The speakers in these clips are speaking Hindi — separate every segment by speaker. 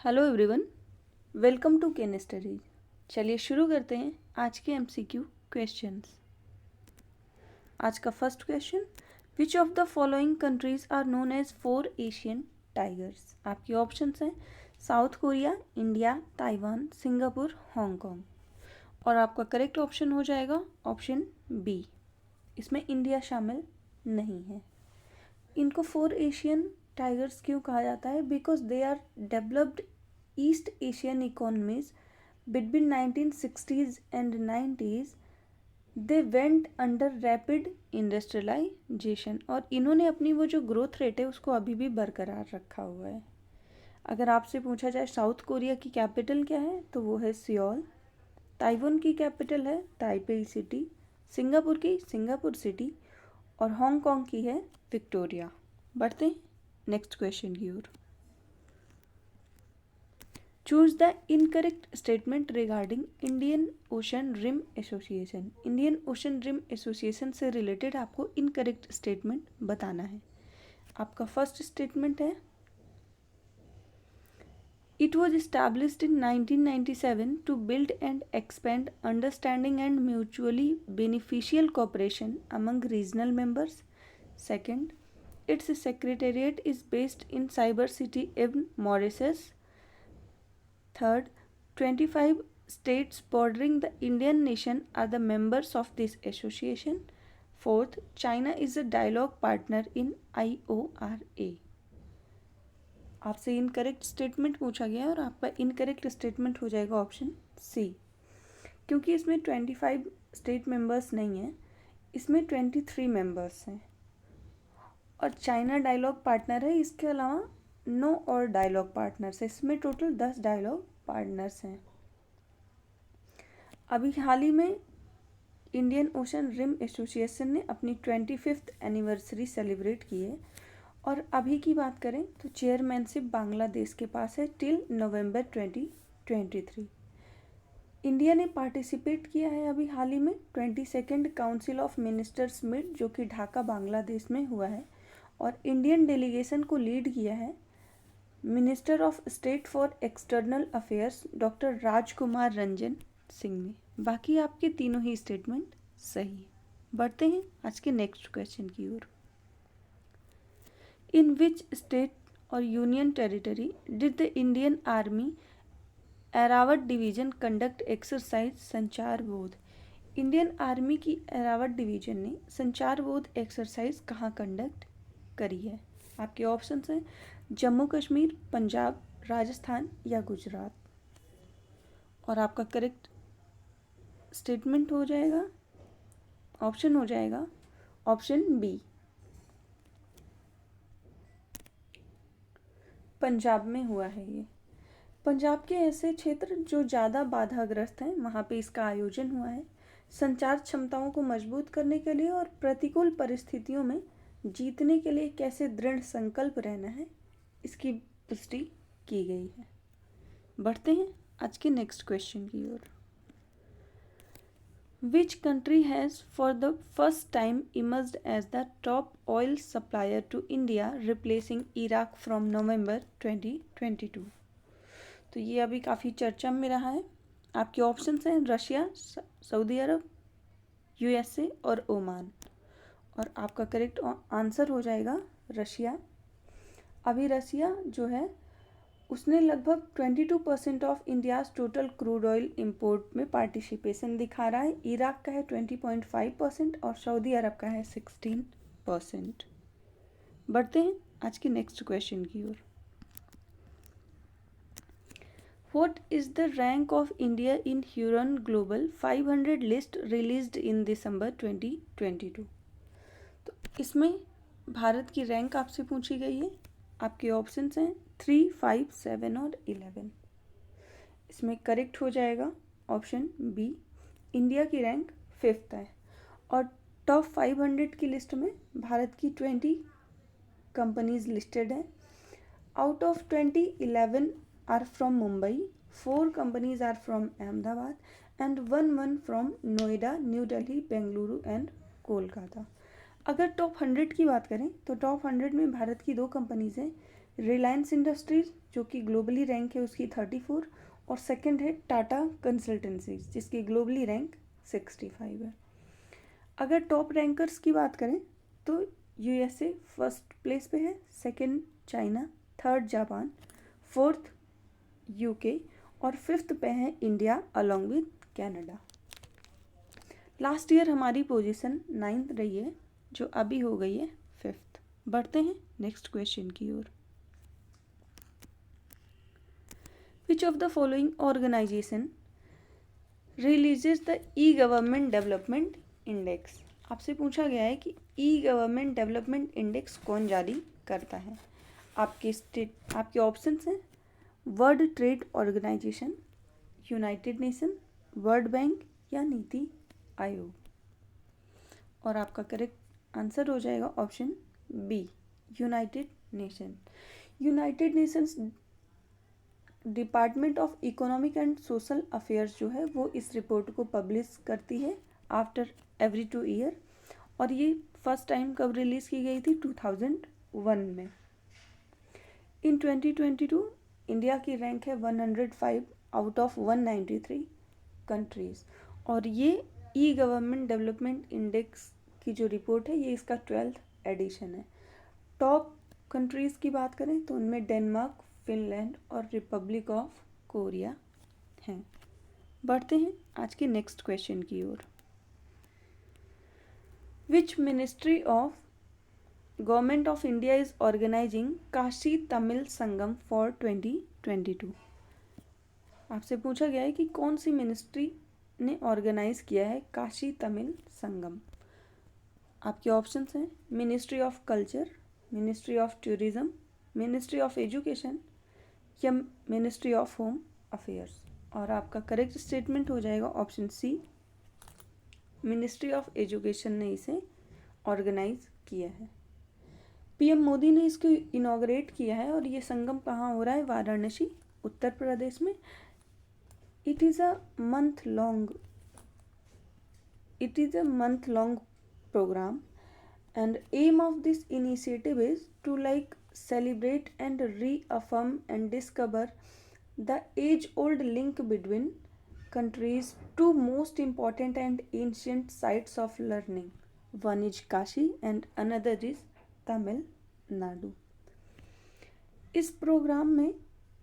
Speaker 1: Hello everyone, welcome to chemistry. चलिए शुरू करते हैं आज के एमसीक्यू क्वेश्चंस। आज का first question, which of the following countries are known as four Asian tigers. आपके ऑप्शंस हैं South Korea, India, Taiwan, Singapore, Hong Kong. और आपका करेक्ट ऑप्शन हो जाएगा ऑप्शन बी, इसमें इंडिया शामिल नहीं है। इनको फोर एशियन टाइगर्स क्यों कहा जाता है? Because they are developed East Asian economies between 1960s and 90s। They went under rapid industrialisation और इन्होंने अपनी वो जो ग्रोथ रेट है उसको अभी भी बरकरार रखा हुआ है। अगर आपसे पूछा जाए साउथ कोरिया की कैपिटल क्या है तो वो है सियोल, ताइवान की कैपिटल है ताइपेई सिटी, सिंगापुर की सिंगापुर सिटी और हांगकांग की है विक्टोरिया। बढ़ते हैं नेक्स्ट क्वेश्चन की ओर। Choose the incorrect statement regarding Indian Ocean Rim Association. Indian Ocean Rim Association से रिलेटेड आपको इनकरेक्ट स्टेटमेंट बताना है। आपका फर्स्ट स्टेटमेंट है, it was established in 1997 to build and expand understanding and mutually beneficial cooperation among regional members. Second, its secretariat is based in Cyber City in Mauritius. Third, 25 states bordering the Indian nation are the members of this association. Fourth, China is a dialogue partner in IORA. आपसे इनकरेक्ट स्टेटमेंट पूछा गया है और आपका इनकरेक्ट स्टेटमेंट हो जाएगा ऑप्शन सी, क्योंकि इसमें 25 स्टेट मेंबर्स नहीं हैं, इसमें 23 मेंबर्स हैं और चाइना डायलॉग पार्टनर है। इसके अलावा 9 और डायलॉग पार्टनर्स हैं, इसमें टोटल 10 डायलॉग पार्टनर्स हैं। अभी हाल ही में इंडियन ओशन रिम एसोसिएशन ने अपनी 25th एनिवर्सरी सेलिब्रेट की है और अभी की बात करें तो चेयरमैनशिप बांग्लादेश के पास है टिल नवंबर 2023। इंडिया ने पार्टिसिपेट किया है अभी हाल ही में 22nd council of ministers meet जो कि ढाका बांग्लादेश में हुआ है और इंडियन डेलीगेशन को लीड किया है minister of state for external affairs doctor Rajkumar Ranjan Singh ने। बाकी आपके तीनों ही स्टेटमेंट सही है। बढ़ते हैं आज के नेक्स्ट क्वेश्चन की ओर। इन विच स्टेट और union territory did the Indian army Airavat division conduct exercise संचार बोध। इंडियन आर्मी की एरावत डिवीजन ने संचार बोध एक्सरसाइज कहाँ कंडक्ट करी है? आपके ऑप्शंस हैं जम्मू कश्मीर, पंजाब, राजस्थान या गुजरात। और आपका करेक्ट स्टेटमेंट हो जाएगा ऑप्शन हो जाएगा ऑप्शन बी, पंजाब में हुआ है ये। पंजाब के ऐसे क्षेत्र जो ज़्यादा बाधाग्रस्त हैं वहाँ पे इसका आयोजन हुआ है। संचार क्षमताओं को मजबूत करने के लिए और प्रतिकूल परिस्थितियों में जीतने के लिए कैसे दृढ़ संकल्प रहना है इसकी पुष्टि की गई है। बढ़ते हैं आज के नेक्स्ट क्वेश्चन की ओर। Which country has for the first time emerged as the top oil supplier to India, replacing Iraq from November 2022? तो ये अभी काफ़ी चर्चा में रहा है। आपके ऑप्शंस हैं रशिया, सऊदी अरब, यूएसए और ओमान। और आपका करेक्ट आंसर हो जाएगा रशिया। अभी रशिया जो है उसने लगभग 22% of India's total crude oil import में पार्टिसिपेशन दिखा रहा है। इराक का है 20.5% और सऊदी अरब का है 16%। बढ़ते हैं आज के नेक्स्ट क्वेश्चन की ओर। What is the rank of India in Huron Global 500 list released in December 2022? तो इसमें भारत की रैंक आपसे पूछी गई है। आपके ऑप्शंस हैं 3, 5, 7 और 11। इसमें करेक्ट हो जाएगा ऑप्शन बी, इंडिया की रैंक 5th है और टॉप 500 की लिस्ट में भारत की 20 कंपनीज लिस्टेड हैं। Out of 20, 11 are from Mumbai, 4 companies are from Ahmedabad and 1 from Noida, New Delhi, Bengaluru and Kolkata. अगर टॉप 100 की बात करें तो टॉप 100 में भारत की 2 कंपनीज हैं रिलायंस इंडस्ट्रीज जो कि ग्लोबली रैंक है उसकी 34, और सेकंड है टाटा कंसल्टेंसीज जिसकी ग्लोबली रैंक 65 है। अगर टॉप रैंकर्स की बात करें तो यूएसए फर्स्ट प्लेस पे है, second China, third Japan, fourth UK और फिफ्थ पे है India along with Canada. Last year हमारी पोजीशन 9th रही है जो अभी हो गई है 5th। बढ़ते हैं नेक्स्ट क्वेश्चन की ओर। Which of the following organisation releases the E government development index. आपसे पूछा गया है कि ई गवर्नमेंट डेवलपमेंट इंडेक्स कौन जारी करता है। आपके ऑप्शंस हैं World Trade Organization, United Nation, World Bank या नीति आयोग। और आपका करेक्ट आंसर हो जाएगा option B, United Nation. United Nations Department of Economic and Social Affairs जो है वो इस रिपोर्ट को पब्लिश करती है आफ्टर एवरी 2 ईयर। और ये फर्स्ट टाइम कब रिलीज़ की गई थी? 2001 में। इन 2022 इंडिया की रैंक है 105 आउट ऑफ 193 कंट्रीज़। और ये ई गवर्नमेंट डेवलपमेंट इंडेक्स की जो रिपोर्ट है ये इसका 12th एडिशन है। टॉप कंट्रीज़ की बात करें तो उनमें डेनमार्क, फिनलैंड और रिपब्लिक ऑफ कोरिया हैं। बढ़ते हैं आज के नेक्स्ट क्वेश्चन की ओर। Which ministry of government of India is organising Kashi Tamil Sangam for 2022। आपसे पूछा गया है कि कौन सी मिनिस्ट्री ने ऑर्गेनाइज किया है काशी तमिल संगम। आपके ऑप्शंस हैं Ministry of Culture, Ministry of Tourism, Ministry of Education या मिनिस्ट्री ऑफ होम अफेयर्स। और आपका करेक्ट स्टेटमेंट हो जाएगा option C, Ministry of Education ने इसे ऑर्गेनाइज किया है। पीएम मोदी ने इसको इनॉग्रेट किया है और ये संगम कहाँ हो रहा है? वाराणसी, उत्तर प्रदेश में। It is a month long program, and aim of this initiative is to celebrate and reaffirm and discover the age-old link between countries' two most important and ancient sites of learning. One is Kashi and another is Tamil Nadu. इस प्रोग्राम में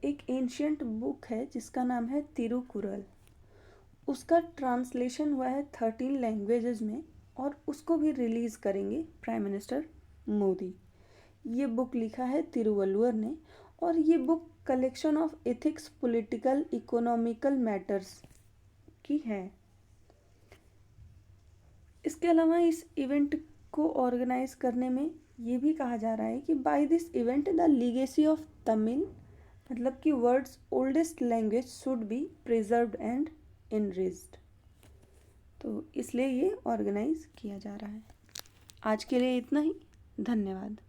Speaker 1: एक एंशियंट बुक है जिसका नाम है तिरुकुरल। उसका ट्रांसलेशन हुआ है 13 लैंग्वेजेस में और उसको भी रिलीज़ करेंगे प्राइम मिनिस्टर मोदी। ये बुक लिखा है तिरुवल्लुवर ने और ये book collection of ethics, political, economical matters की है। इसके अलावा इस इवेंट को ऑर्गेनाइज करने में ये भी कहा जा रहा है कि by this event the legacy of Tamil, मतलब कि world's oldest language, should be preserved and enriched. तो इसलिए ये ऑर्गेनाइज किया जा रहा है। आज के लिए इतना ही, धन्यवाद।